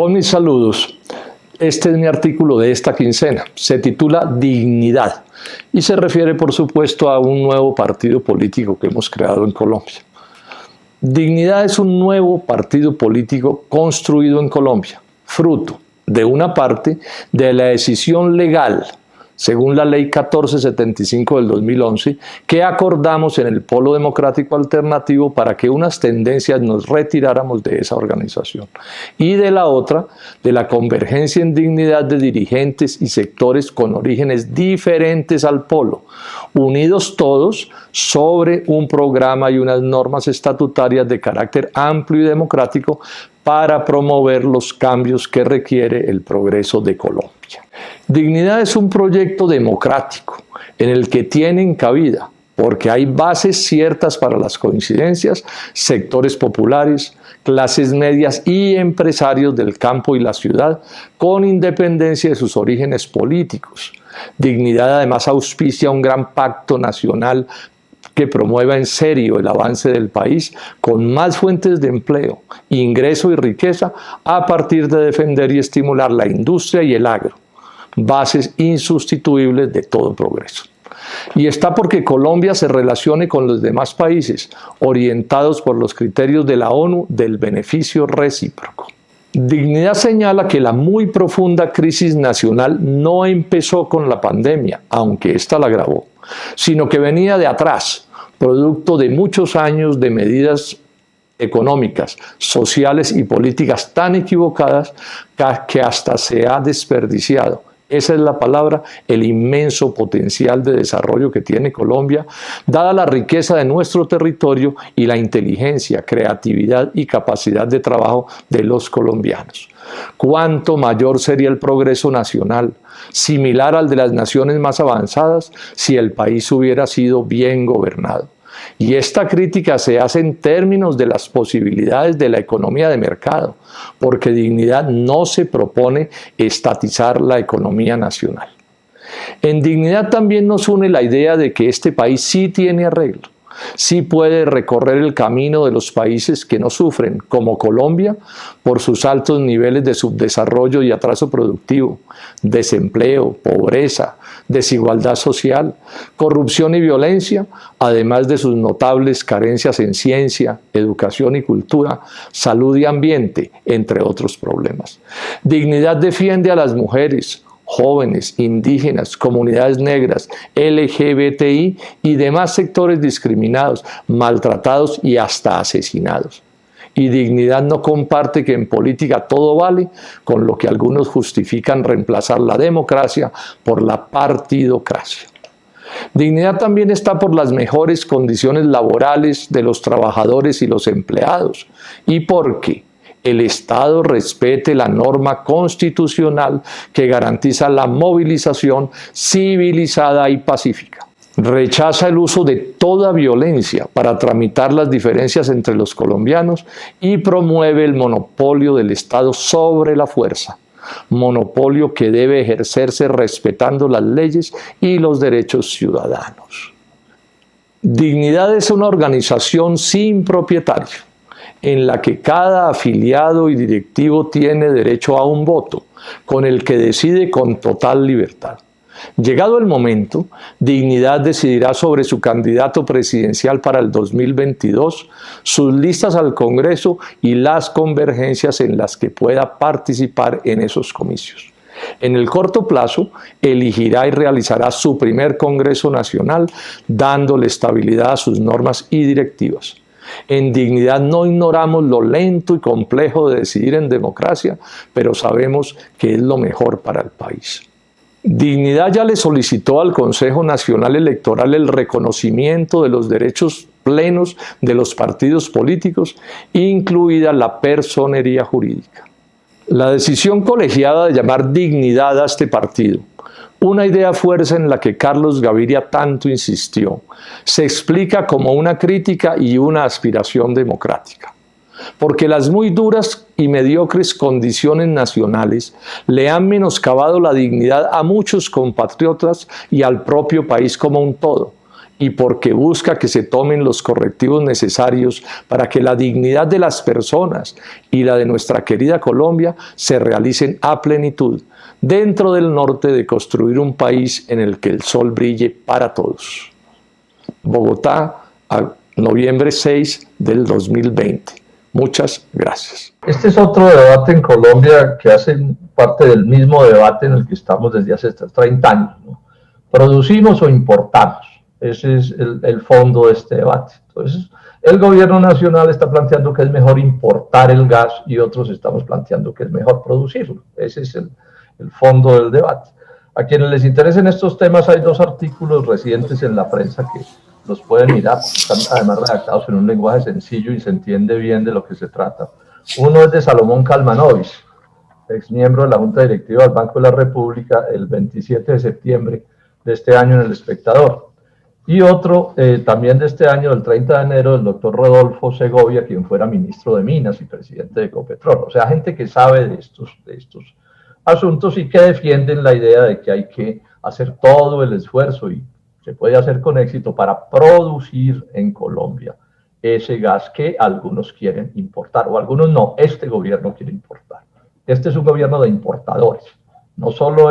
Con mis saludos. Este es mi artículo de esta quincena. Se titula Dignidad y se refiere, por supuesto, a un nuevo partido político que hemos creado en Colombia. Dignidad es un nuevo partido político construido en Colombia, fruto, de una parte, de la decisión legal, según la Ley 1475 del 2011, que acordamos en el Polo Democrático Alternativo para que unas tendencias nos retiráramos de esa organización. Y de la otra, de la convergencia en dignidad de dirigentes y sectores con orígenes diferentes al Polo, unidos todos sobre un programa y unas normas estatutarias de carácter amplio y democrático para promover los cambios que requiere el progreso de Colombia. Dignidad es un proyecto democrático en el que tienen cabida, porque hay bases ciertas para las coincidencias, sectores populares, clases medias y empresarios del campo y la ciudad, con independencia de sus orígenes políticos. Dignidad además auspicia un gran pacto nacional que promueva en serio el avance del país con más fuentes de empleo, ingreso y riqueza a partir de defender y estimular la industria y el agro, bases insustituibles de todo progreso. Y está porque Colombia se relacione con los demás países, orientados por los criterios de la ONU del beneficio recíproco. Dignidad señala que la muy profunda crisis nacional no empezó con la pandemia, aunque ésta la agravó, sino que venía de atrás, producto de muchos años de medidas económicas, sociales y políticas tan equivocadas que hasta se ha desperdiciado. Esa es la palabra, el inmenso potencial de desarrollo que tiene Colombia, dada la riqueza de nuestro territorio y la inteligencia, creatividad y capacidad de trabajo de los colombianos. ¿Cuánto mayor sería el progreso nacional, similar al de las naciones más avanzadas, si el país hubiera sido bien gobernado? Y esta crítica se hace en términos de las posibilidades de la economía de mercado, porque Dignidad no se propone estatizar la economía nacional. En Dignidad también nos une la idea de que este país sí tiene arreglo, sí puede recorrer el camino de los países que no sufren, como Colombia, por sus altos niveles de subdesarrollo y atraso productivo, desempleo, pobreza, desigualdad social, corrupción y violencia, además de sus notables carencias en ciencia, educación y cultura, salud y ambiente, entre otros problemas. Dignidad defiende a las mujeres, jóvenes, indígenas, comunidades negras, LGBTI y demás sectores discriminados, maltratados y hasta asesinados. Y Dignidad no comparte que en política todo vale, con lo que algunos justifican reemplazar la democracia por la partidocracia. Dignidad también está por las mejores condiciones laborales de los trabajadores y los empleados, y porque el Estado respete la norma constitucional que garantiza la movilización civilizada y pacífica. Rechaza el uso de toda violencia para tramitar las diferencias entre los colombianos y promueve el monopolio del Estado sobre la fuerza, monopolio que debe ejercerse respetando las leyes y los derechos ciudadanos. Dignidad es una organización sin propietario, en la que cada afiliado y directivo tiene derecho a un voto, con el que decide con total libertad. Llegado el momento, Dignidad decidirá sobre su candidato presidencial para el 2022, sus listas al Congreso y las convergencias en las que pueda participar en esos comicios. En el corto plazo, elegirá y realizará su primer Congreso Nacional, dándole estabilidad a sus normas y directivas. En Dignidad no ignoramos lo lento y complejo de decidir en democracia, pero sabemos que es lo mejor para el país. Dignidad ya le solicitó al Consejo Nacional Electoral el reconocimiento de los derechos plenos de los partidos políticos, incluida la personería jurídica. La decisión colegiada de llamar Dignidad a este partido, una idea fuerza en la que Carlos Gaviria tanto insistió, se explica como una crítica y una aspiración democrática. Porque las muy duras y mediocres condiciones nacionales le han menoscabado la dignidad a muchos compatriotas y al propio país como un todo, y porque busca que se tomen los correctivos necesarios para que la dignidad de las personas y la de nuestra querida Colombia se realicen a plenitud, dentro del norte de construir un país en el que el sol brille para todos. Bogotá, a noviembre 6 del 2020. Muchas gracias. Este es otro debate en Colombia que hace parte del mismo debate en el que estamos desde hace 30 años, ¿no? ¿Producimos o importamos? Ese es el fondo de este debate. Entonces, el gobierno nacional está planteando que es mejor importar el gas y otros estamos planteando que es mejor producirlo. Ese es el fondo del debate. A quienes les interesen estos temas hay 2 artículos recientes en la prensa que los pueden mirar, están además redactados en un lenguaje sencillo y se entiende bien de lo que se trata. Uno es de Salomón Kalmanovich, ex miembro de la Junta Directiva del Banco de la República, el 27 de septiembre de este año en El Espectador. Y otro también de este año, del 30 de enero, del doctor Rodolfo Segovia, quien fuera ministro de Minas y presidente de Ecopetrol. O sea, gente que sabe de estos asuntos y que defienden la idea de que hay que hacer todo el esfuerzo, y se puede hacer con éxito, para producir en Colombia ese gas que algunos quieren importar, o algunos no, este gobierno quiere importar. Este es un gobierno de importadores, no solo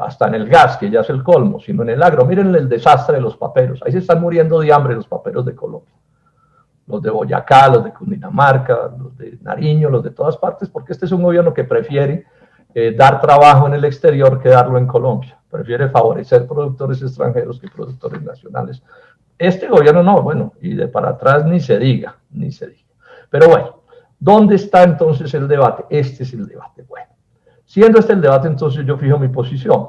hasta en el gas, que ya es el colmo, sino en el agro. Miren el desastre de los paperos, ahí se están muriendo de hambre los paperos de Colombia. Los de Boyacá, los de Cundinamarca, los de Nariño, los de todas partes, porque este es un gobierno que prefiere dar trabajo en el exterior que darlo en Colombia. Prefiere favorecer productores extranjeros que productores nacionales. Este gobierno no, bueno, y de para atrás ni se diga. Pero bueno, ¿dónde está entonces el debate? Este es el debate. Bueno, siendo este el debate, entonces yo fijo mi posición.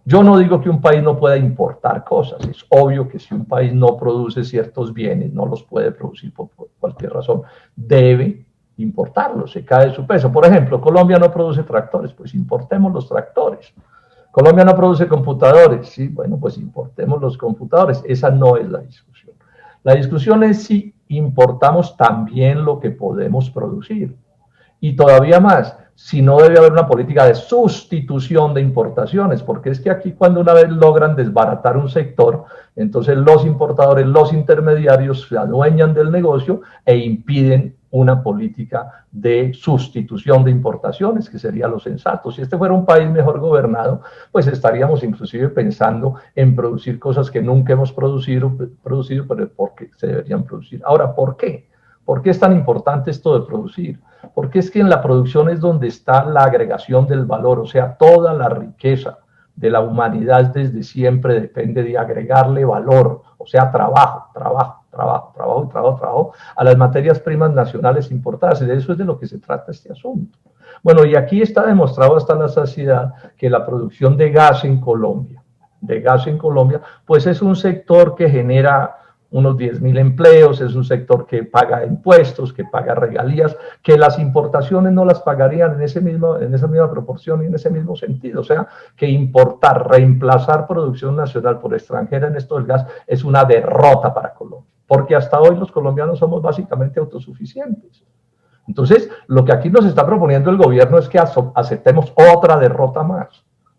Yo no digo que un país no pueda importar cosas. Es obvio que si un país no produce ciertos bienes, no los puede producir por cualquier razón, debe importarlos, se cae su peso. Por ejemplo, Colombia no produce tractores, pues importemos los tractores. Colombia no produce computadores, sí, bueno, pues importemos los computadores. Esa no es la discusión. La discusión es si importamos también lo que podemos producir. Y todavía más, si no debe haber una política de sustitución de importaciones, porque es que aquí cuando una vez logran desbaratar un sector, entonces los importadores, los intermediarios se adueñan del negocio e impiden una política de sustitución de importaciones, que sería lo sensato. Si este fuera un país mejor gobernado, pues estaríamos inclusive pensando en producir cosas que nunca hemos producido, pero porque se deberían producir. Ahora, ¿por qué? ¿Por qué es tan importante esto de producir? Porque es que en la producción es donde está la agregación del valor, o sea, toda la riqueza de la humanidad desde siempre depende de agregarle valor, o sea, trabajo a las materias primas nacionales importadas. Y de eso es de lo que se trata este asunto. Bueno, y aquí está demostrado hasta la saciedad que la producción de gas en Colombia, pues es un sector que genera unos 10.000 empleos, es un sector que paga impuestos, que paga regalías, que las importaciones no las pagarían en esa misma proporción y en ese mismo sentido. O sea, que importar, reemplazar producción nacional por extranjera en esto del gas es una derrota para Colombia, porque hasta hoy los colombianos somos básicamente autosuficientes. Entonces, lo que aquí nos está proponiendo el gobierno es que aceptemos otra derrota más.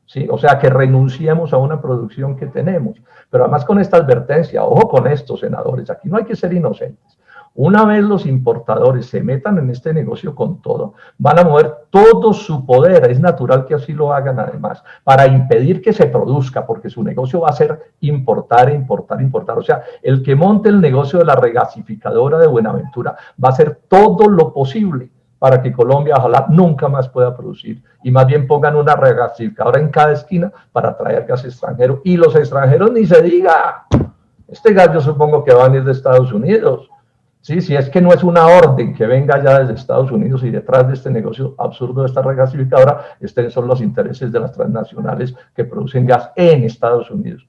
¿Sí? O sea, que renunciemos a una producción que tenemos. Pero además con esta advertencia, ojo con esto, senadores, aquí no hay que ser inocentes. Una vez los importadores se metan en este negocio con todo, van a mover todo su poder, es natural que así lo hagan además, para impedir que se produzca, porque su negocio va a ser importar. O sea, el que monte el negocio de la regasificadora de Buenaventura va a hacer todo lo posible para que Colombia ojalá nunca más pueda producir, y más bien pongan una regasificadora en cada esquina para traer gas extranjero, y los extranjeros ni se diga. Este gas yo supongo que va a venir de Estados Unidos, ¿sí? Si es que no es una orden que venga ya desde Estados Unidos, y detrás de este negocio absurdo de esta regasificadora son los intereses de las transnacionales que producen gas en Estados Unidos.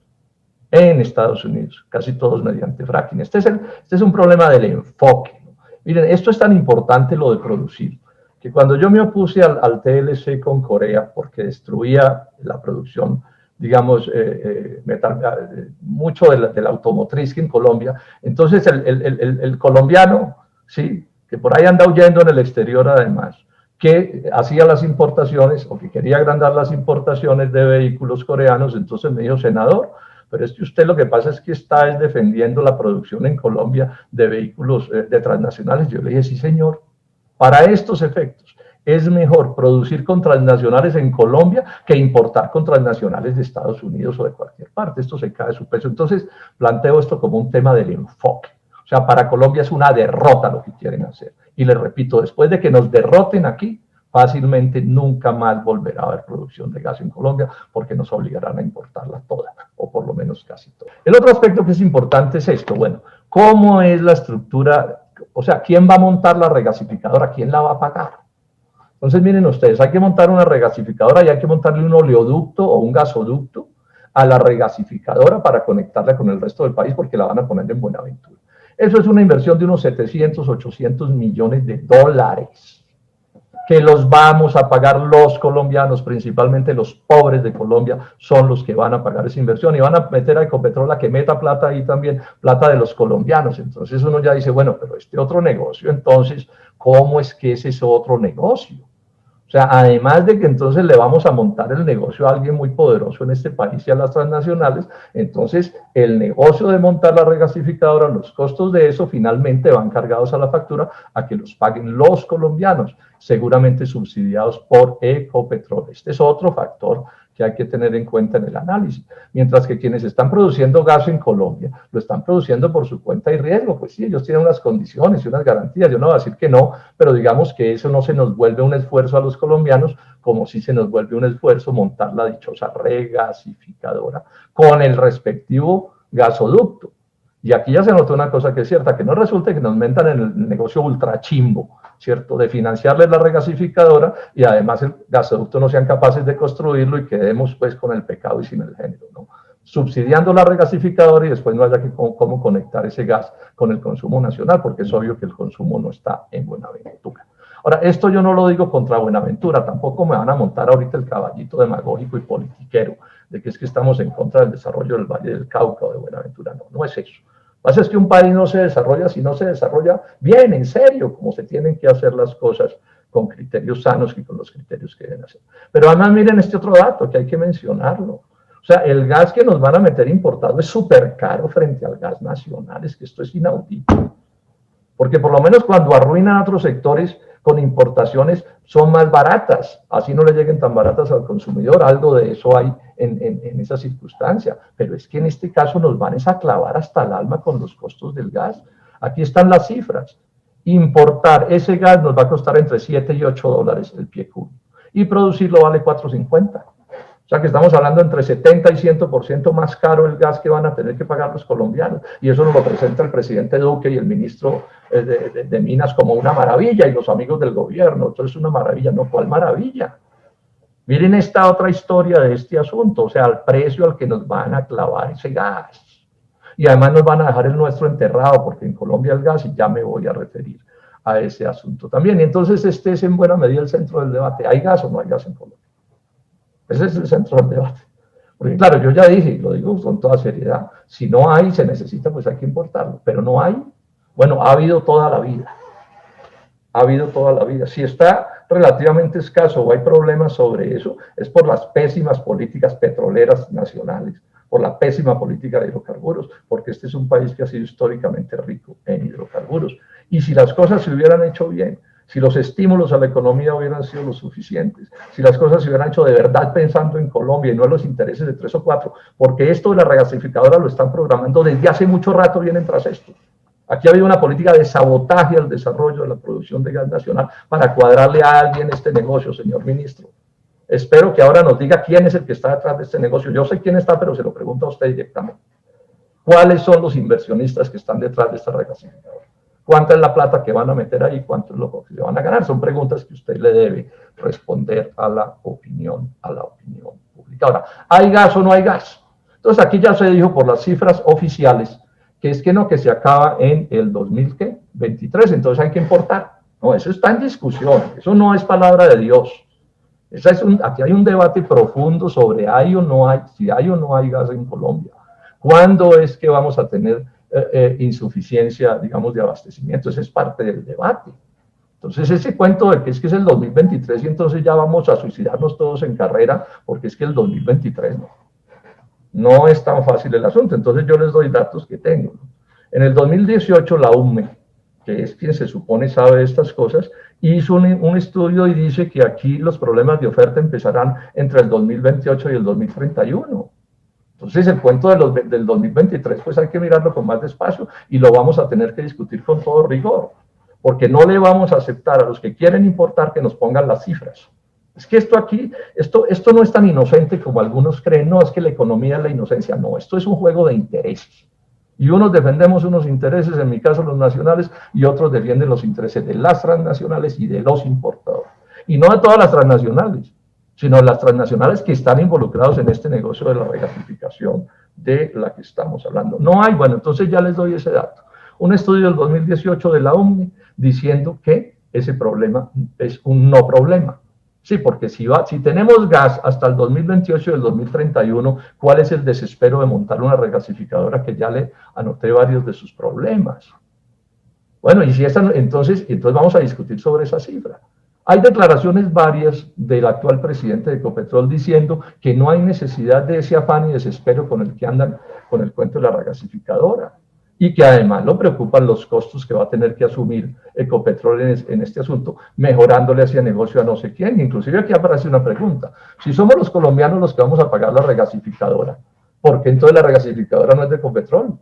Casi todos mediante fracking. Este es un problema del enfoque. Miren, esto es tan importante lo de producir, que cuando yo me opuse al TLC con Corea, porque destruía la producción, digamos, mucho de la automotriz que en Colombia, entonces el colombiano, sí, que por ahí anda huyendo en el exterior además, que hacía las importaciones o que quería agrandar las importaciones de vehículos coreanos, entonces me dijo, senador, pero es que usted lo que pasa es que está defendiendo la producción en Colombia de vehículos de transnacionales. Yo le dije, sí señor, para estos efectos es mejor producir con transnacionales en Colombia que importar con transnacionales de Estados Unidos o de cualquier parte. Esto se cae de su peso. Entonces planteo esto como un tema del enfoque. O sea, para Colombia es una derrota lo que quieren hacer. Y les repito, después de que nos derroten aquí, fácilmente nunca más volverá a haber producción de gas en Colombia porque nos obligarán a importarla toda, o por lo menos casi toda. El otro aspecto que es importante es esto, bueno, ¿cómo es la estructura? O sea, ¿quién va a montar la regasificadora? ¿Quién la va a pagar? Entonces, miren ustedes, hay que montar una regasificadora y hay que montarle un oleoducto o un gasoducto a la regasificadora para conectarla con el resto del país porque la van a poner en Buenaventura. Eso es una inversión de unos 700, 800 millones de dólares que los vamos a pagar los colombianos, principalmente los pobres de Colombia, son los que van a pagar esa inversión y van a meter a Ecopetrol a que meta plata ahí también, plata de los colombianos. Entonces uno ya dice, bueno, pero este otro negocio, entonces, ¿cómo es que ese es otro negocio? O sea, además de que entonces le vamos a montar el negocio a alguien muy poderoso en este país y a las transnacionales, entonces el negocio de montar la regasificadora, los costos de eso finalmente van cargados a la factura a que los paguen los colombianos, seguramente subsidiados por Ecopetrol. Este es otro factor que hay que tener en cuenta en el análisis. Mientras que quienes están produciendo gas en Colombia, lo están produciendo por su cuenta y riesgo. Pues sí, ellos tienen unas condiciones y unas garantías. Yo no voy a decir que no, pero digamos que eso no se nos vuelve un esfuerzo a los colombianos, como si se nos vuelve un esfuerzo montar la dichosa regasificadora con el respectivo gasoducto. Y aquí ya se notó una cosa que es cierta, que no resulte que nos metan en el negocio ultra chimbo, ¿cierto? De financiarles la regasificadora y además el gasoducto no sean capaces de construirlo y quedemos pues con el pecado y sin el género, ¿no? Subsidiando la regasificadora y después no haya que cómo conectar ese gas con el consumo nacional, porque es obvio que el consumo no está en Buenaventura. Ahora, esto yo no lo digo contra Buenaventura, tampoco me van a montar ahorita el caballito demagógico y politiquero de que es que estamos en contra del desarrollo del Valle del Cauca o de Buenaventura, no, no es eso. Lo que pasa es que un país no se desarrolla si no se desarrolla bien, en serio, como se tienen que hacer las cosas con criterios sanos y con los criterios que deben hacer. Pero además miren este otro dato que hay que mencionarlo. O sea, el gas que nos van a meter importado es súper caro frente al gas nacional, es que esto es inaudito. Porque por lo menos cuando arruinan otros sectores con importaciones son más baratas, así no le lleguen tan baratas al consumidor, algo de eso hay en esa circunstancia, pero es que en este caso nos van a clavar hasta el alma con los costos del gas. Aquí están las cifras, importar ese gas nos va a costar entre 7 y 8 dólares el pie cúbico, y producirlo vale 4.50. O sea que estamos hablando entre 70 y 100% más caro el gas que van a tener que pagar los colombianos. Y eso nos lo presenta el presidente Duque y el ministro de Minas como una maravilla y los amigos del gobierno. Entonces es una maravilla, no, ¿cuál maravilla? Miren esta otra historia de este asunto, o sea, el precio al que nos van a clavar ese gas. Y además nos van a dejar el nuestro enterrado, porque en Colombia el gas, y ya me voy a referir a ese asunto también. Y entonces este es en buena medida el centro del debate. ¿Hay gas o no hay gas en Colombia? Ese es el centro del debate. Porque claro, yo ya dije, y lo digo con toda seriedad, si no hay, se necesita, pues hay que importarlo. Pero no hay, bueno, ha habido toda la vida. Ha habido toda la vida. Si está relativamente escaso o hay problemas sobre eso, es por las pésimas políticas petroleras nacionales, por la pésima política de hidrocarburos, porque este es un país que ha sido históricamente rico en hidrocarburos. Y si las cosas se hubieran hecho bien, si los estímulos a la economía hubieran sido lo suficientes, si las cosas se hubieran hecho de verdad pensando en Colombia y no en los intereses de 3 o 4, porque esto de la regasificadora lo están programando desde hace mucho rato, vienen tras esto. Aquí ha habido una política de sabotaje al desarrollo de la producción de gas nacional para cuadrarle a alguien este negocio, señor ministro. Espero que ahora nos diga quién es el que está detrás de este negocio. Yo sé quién está, pero se lo pregunto a usted directamente. ¿Cuáles son los inversionistas que están detrás de esta regasificadora? ¿Cuánta es la plata que van a meter ahí? ¿Cuánto es lo que se van a ganar? Son preguntas que usted le debe responder a la opinión pública. Ahora, ¿hay gas o no hay gas? Entonces aquí ya se dijo por las cifras oficiales que es que no, que se acaba en el 2023, entonces hay que importar. No, eso está en discusión, eso no es palabra de Dios. Aquí hay un debate profundo sobre hay o no hay, si hay o no hay gas en Colombia. ¿Cuándo es que vamos a tener insuficiencia, digamos, de abastecimiento? Ese es parte del debate. Entonces ese cuento de que es el 2023 y entonces ya vamos a suicidarnos todos en carrera porque es que el 2023 no. No es tan fácil el asunto. Entonces yo les doy datos que tengo. En el 2018 la UME, que es quien se supone sabe estas cosas, hizo un estudio y dice que aquí los problemas de oferta empezarán entre el 2028 y el 2031. Entonces el cuento del 2023 pues hay que mirarlo con más despacio y lo vamos a tener que discutir con todo rigor, porque no le vamos a aceptar a los que quieren importar que nos pongan las cifras. Es que esto no es tan inocente como algunos creen, no, es que la economía es la inocencia, no, esto es un juego de intereses. Y unos defendemos unos intereses, en mi caso los nacionales, y otros defienden los intereses de las transnacionales y de los importadores. Y no de todas las transnacionales, sino las transnacionales que están involucrados en este negocio de la regasificación de la que estamos hablando. No hay, bueno, entonces ya les doy ese dato. Un estudio del 2018 de la OMI diciendo que ese problema es un no problema. Sí, porque si tenemos gas hasta el 2028 y el 2031, ¿cuál es el desespero de montar una regasificadora que ya le anoté varios de sus problemas? Bueno, y si entonces vamos a discutir sobre esa cifra. Hay declaraciones varias del actual presidente de Ecopetrol diciendo que no hay necesidad de ese afán y desespero con el que andan con el cuento de la regasificadora y que además lo preocupan los costos que va a tener que asumir Ecopetrol en este asunto, mejorándole hacia negocio a no sé quién. Inclusive aquí aparece una pregunta, si somos los colombianos los que vamos a pagar la regasificadora, ¿por qué entonces la regasificadora no es de Ecopetrol?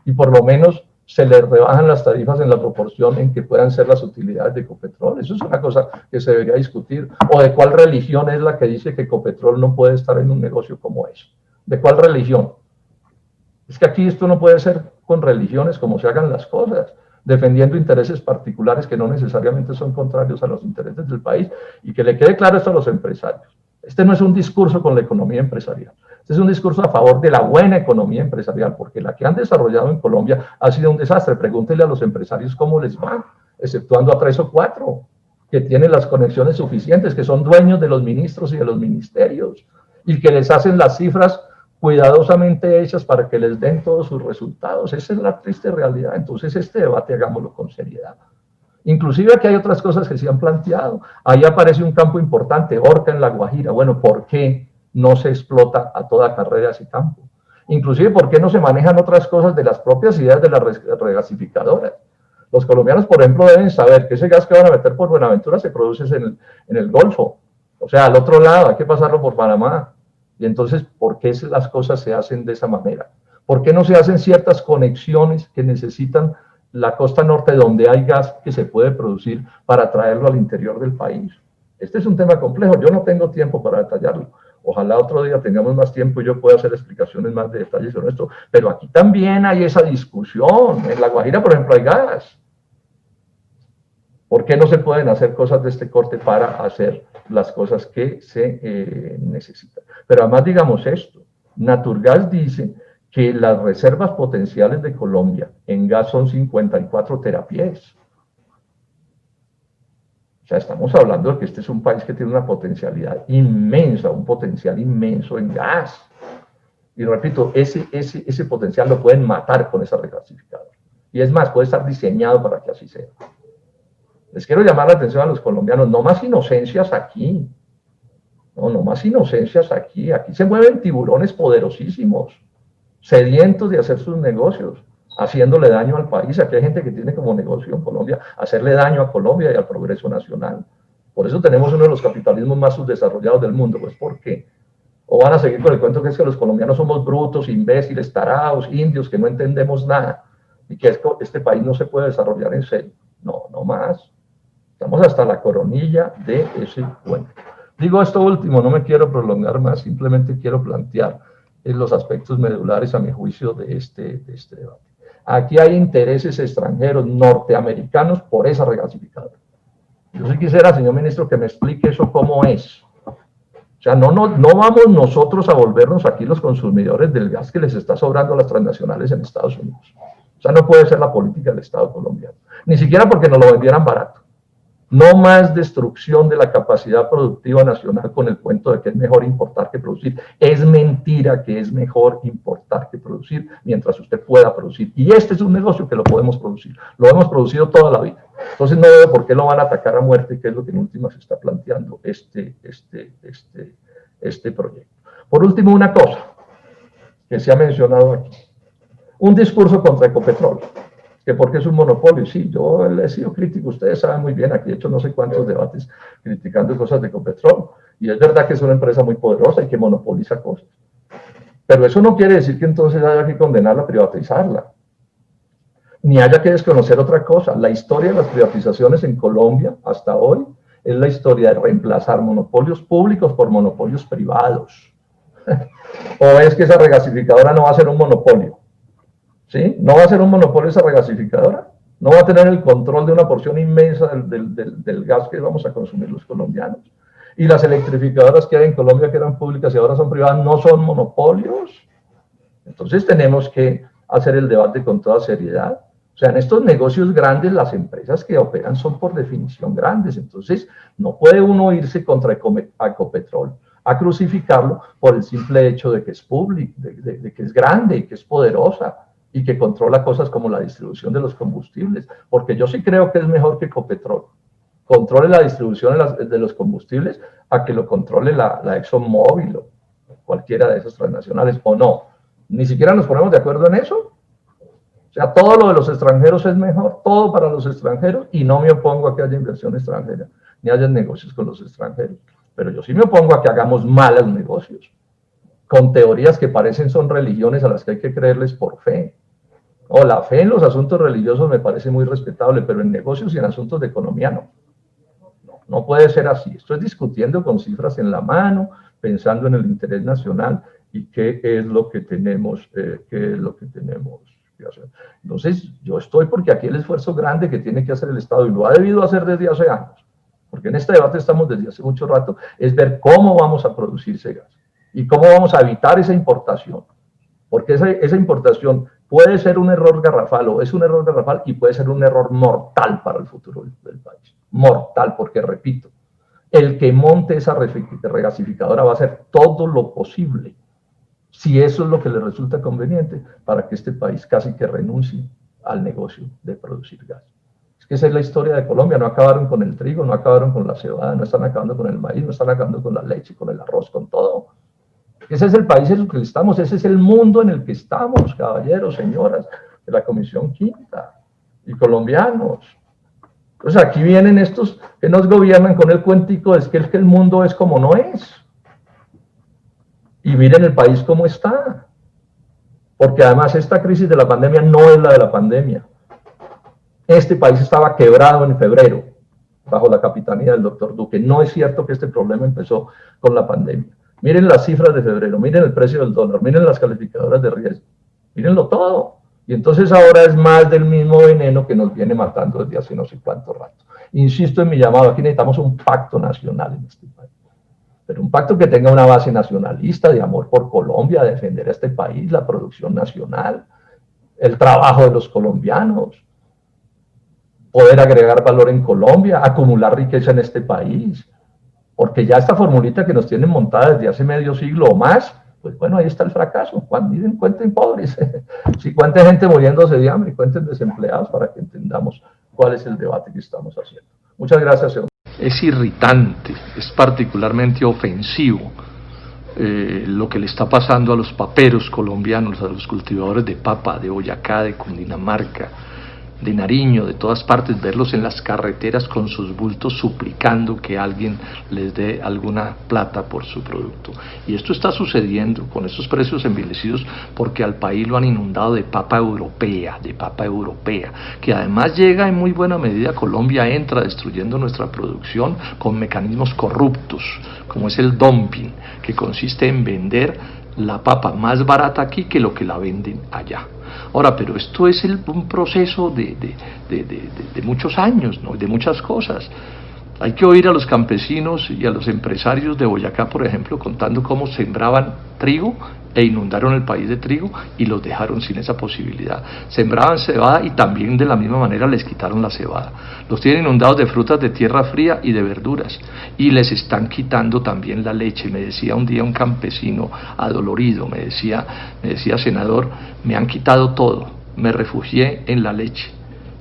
Y por lo menos se les rebajan las tarifas en la proporción en que puedan ser las utilidades de Ecopetrol. Eso es una cosa que se debería discutir. ¿O de cuál religión es la que dice que Ecopetrol no puede estar en un negocio como eso? ¿De cuál religión? Es que aquí esto no puede ser con religiones como se hagan las cosas, defendiendo intereses particulares que no necesariamente son contrarios a los intereses del país, y que le quede claro esto a los empresarios. Este no es un discurso con la economía empresarial. Este es un discurso a favor de la buena economía empresarial, porque la que han desarrollado en Colombia ha sido un desastre. Pregúntenle a los empresarios cómo les va, exceptuando a 3 o 4, que tienen las conexiones suficientes, que son dueños de los ministros y de los ministerios, y que les hacen las cifras cuidadosamente hechas para que les den todos sus resultados. Esa es la triste realidad. Entonces este debate hagámoslo con seriedad. Inclusive aquí hay otras cosas que se han planteado. Ahí aparece un campo importante, Orca en La Guajira. Bueno, ¿por qué no se explota a toda carrera ese campo? Inclusive, ¿por qué no se manejan otras cosas de las propias ideas de las regasificadoras? Los colombianos, por ejemplo, deben saber que ese gas que van a meter por Buenaventura se produce en el Golfo. O sea, al otro lado, hay que pasarlo por Panamá. Y entonces, ¿por qué las cosas se hacen de esa manera? ¿Por qué no se hacen ciertas conexiones que necesitan la costa norte donde hay gas que se puede producir para traerlo al interior del país? Este es un tema complejo, yo no tengo tiempo para detallarlo. Ojalá otro día tengamos más tiempo y yo pueda hacer explicaciones más de detalles sobre esto. Pero aquí también hay esa discusión. En La Guajira, por ejemplo, hay gas. ¿Por qué no se pueden hacer cosas de este corte para hacer las cosas que se necesitan? Pero además digamos esto, Naturgas dice que las reservas potenciales de Colombia en gas son 54 terapiés. O sea, estamos hablando de que este es un país que tiene una potencialidad inmensa, un potencial inmenso en gas. Y repito, ese potencial lo pueden matar con esa regasificadora. Y es más, puede estar diseñado para que así sea. Les quiero llamar la atención a los colombianos, no más inocencias aquí. No más inocencias aquí. Aquí se mueven tiburones poderosísimos, sedientos de hacer sus negocios, haciéndole daño al país. Aquí hay gente que tiene como negocio en Colombia hacerle daño a Colombia y al progreso nacional. Por eso tenemos uno de los capitalismos más subdesarrollados del mundo. Pues ¿por qué? O van a seguir con el cuento que es que los colombianos somos brutos, imbéciles, tarados, indios, que no entendemos nada y que este país no se puede desarrollar en serio. No más. Estamos hasta la coronilla de ese cuento. Digo esto último, no me quiero prolongar más, simplemente quiero plantear los aspectos medulares a mi juicio de este debate. Aquí hay intereses extranjeros norteamericanos por esa regasificadora. Yo sí quisiera, señor ministro, que me explique eso cómo es. O sea, no vamos nosotros a volvernos aquí los consumidores del gas que les está sobrando a las transnacionales en Estados Unidos. O sea, no puede ser la política del Estado colombiano. Ni siquiera porque nos lo vendieran barato. No más destrucción de la capacidad productiva nacional con el cuento de que es mejor importar que producir. Es mentira que es mejor importar que producir mientras usted pueda producir. Y este es un negocio que lo podemos producir. Lo hemos producido toda la vida. Entonces no veo por qué lo van a atacar a muerte, que es lo que en última se está planteando este proyecto. Por último, una cosa. que se ha mencionado aquí. Un discurso contra Ecopetrol, que porque es un monopolio. Sí, yo he sido crítico, ustedes saben muy bien, aquí he hecho no sé cuántos debates criticando cosas de Ecopetrol, y es verdad que es una empresa muy poderosa y que monopoliza cosas. Pero eso no quiere decir que entonces haya que condenarla, privatizarla. Ni haya que desconocer otra cosa. La historia de las privatizaciones en Colombia hasta hoy es la historia de reemplazar monopolios públicos por monopolios privados. ¿O es que esa regasificadora no va a ser un monopolio? ¿Sí? ¿No va a ser un monopolio esa regasificadora? ¿No va a tener el control de una porción inmensa del gas que vamos a consumir los colombianos? Y las electrificadoras que hay en Colombia, que eran públicas y ahora son privadas, ¿no son monopolios? Entonces tenemos que hacer el debate con toda seriedad. O sea, en estos negocios grandes, las empresas que operan son por definición grandes. Entonces, no puede uno irse contra Ecopetrol a crucificarlo por el simple hecho de que es público, de que es grande y que es poderosa y que controla cosas como la distribución de los combustibles. Porque yo sí creo que es mejor que Ecopetrol controle la distribución de los combustibles a que lo controle la ExxonMobil o cualquiera de esas transnacionales, o no. Ni siquiera nos ponemos de acuerdo en eso. O sea, todo lo de los extranjeros es mejor, todo para los extranjeros, y no me opongo a que haya inversión extranjera, ni haya negocios con los extranjeros. Pero yo sí me opongo a que hagamos malos negocios, con teorías que parecen son religiones a las que hay que creerles por fe. O la fe en los asuntos religiosos me parece muy respetable, pero en negocios y en asuntos de economía no. No puede ser así. Esto es discutiendo con cifras en la mano, pensando en el interés nacional y qué es lo que tenemos, que hacer. Entonces, yo estoy porque aquí el esfuerzo grande que tiene que hacer el Estado, y lo ha debido hacer desde hace años, porque en este debate estamos desde hace mucho rato, es ver cómo vamos a producir ese gas y cómo vamos a evitar esa importación. Porque esa importación puede ser un error garrafal, o es un error garrafal, y puede ser un error mortal para el futuro del país. Mortal, porque repito, el que monte esa regasificadora va a hacer todo lo posible, si eso es lo que le resulta conveniente, para que este país casi que renuncie al negocio de producir gas. Es que esa es la historia de Colombia. No acabaron con el trigo, no acabaron con la cebada, no están acabando con el maíz, no están acabando con la leche, con el arroz, con todo. Ese es el país en el que estamos, ese es el mundo en el que estamos, caballeros, señoras de la Comisión Quinta y colombianos. Entonces aquí vienen estos que nos gobiernan con el cuentico de que el mundo es como no es. Y miren el país cómo está. Porque además esta crisis de la pandemia no es la de la pandemia. Este país estaba quebrado en febrero, bajo la capitanía del doctor Duque. No es cierto que este problema empezó con la pandemia. Miren las cifras de febrero, miren el precio del dólar, miren las calificadoras de riesgo, mírenlo todo. Y entonces ahora es más del mismo veneno que nos viene matando desde hace no sé cuánto rato. Insisto en mi llamado, aquí necesitamos un pacto nacional en este país. Pero un pacto que tenga una base nacionalista, de amor por Colombia, defender a este país, la producción nacional, el trabajo de los colombianos, poder agregar valor en Colombia, acumular riqueza en este país. Porque ya esta formulita que nos tienen montada desde hace medio siglo o más, pues bueno, ahí está el fracaso. Miren, cuenten pobres, si cuenten gente muriéndose de hambre, cuenten desempleados, para que entendamos cuál es el debate que estamos haciendo. Muchas gracias, señor. Es irritante, es particularmente ofensivo lo que le está pasando a los paperos colombianos, a los cultivadores de papa de Boyacá, de Cundinamarca, de Nariño, de todas partes, verlos en las carreteras con sus bultos suplicando que alguien les dé alguna plata por su producto. Y esto está sucediendo con estos precios envilecidos porque al país lo han inundado de papa europea, que además llega en muy buena medida a Colombia, entra destruyendo nuestra producción con mecanismos corruptos, como es el dumping, que consiste en vender la papa más barata aquí que lo que la venden allá. Ahora, pero esto es un proceso de muchos años, ¿no? De muchas cosas. Hay que oír a los campesinos y a los empresarios de Boyacá, por ejemplo, contando cómo sembraban trigo e inundaron el país de trigo y los dejaron sin esa posibilidad. Sembraban cebada y también de la misma manera les quitaron la cebada. Los tienen inundados de frutas de tierra fría y de verduras y les están quitando también la leche. Me decía un día un campesino adolorido, me decía, senador, me han quitado todo, me refugié en la leche.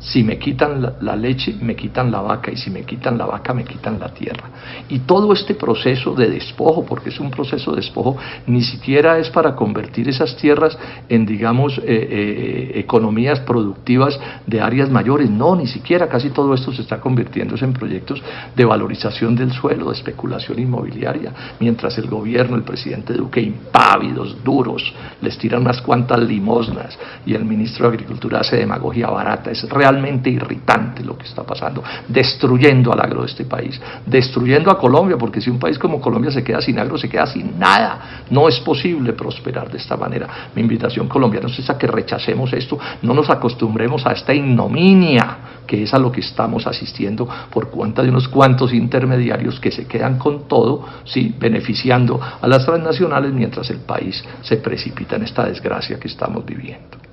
Si me quitan la leche, me quitan la vaca, y si me quitan la vaca, me quitan la tierra. Y todo este proceso de despojo, porque es un proceso de despojo, ni siquiera es para convertir esas tierras en, digamos, economías productivas de áreas mayores. No, ni siquiera. Casi todo esto se está convirtiéndose en proyectos de valorización del suelo, de especulación inmobiliaria, mientras el gobierno, el presidente Duque, impávidos, duros, les tiran unas cuantas limosnas, y el ministro de Agricultura hace demagogia barata. Es realmente irritante lo que está pasando, destruyendo al agro de este país, destruyendo a Colombia, porque si un país como Colombia se queda sin agro, se queda sin nada. No es posible prosperar de esta manera. Mi invitación, colombianos, es a que rechacemos esto, no nos acostumbremos a esta ignominia, que es a lo que estamos asistiendo por cuenta de unos cuantos intermediarios que se quedan con todo, ¿sí?, beneficiando a las transnacionales, mientras el país se precipita en esta desgracia que estamos viviendo.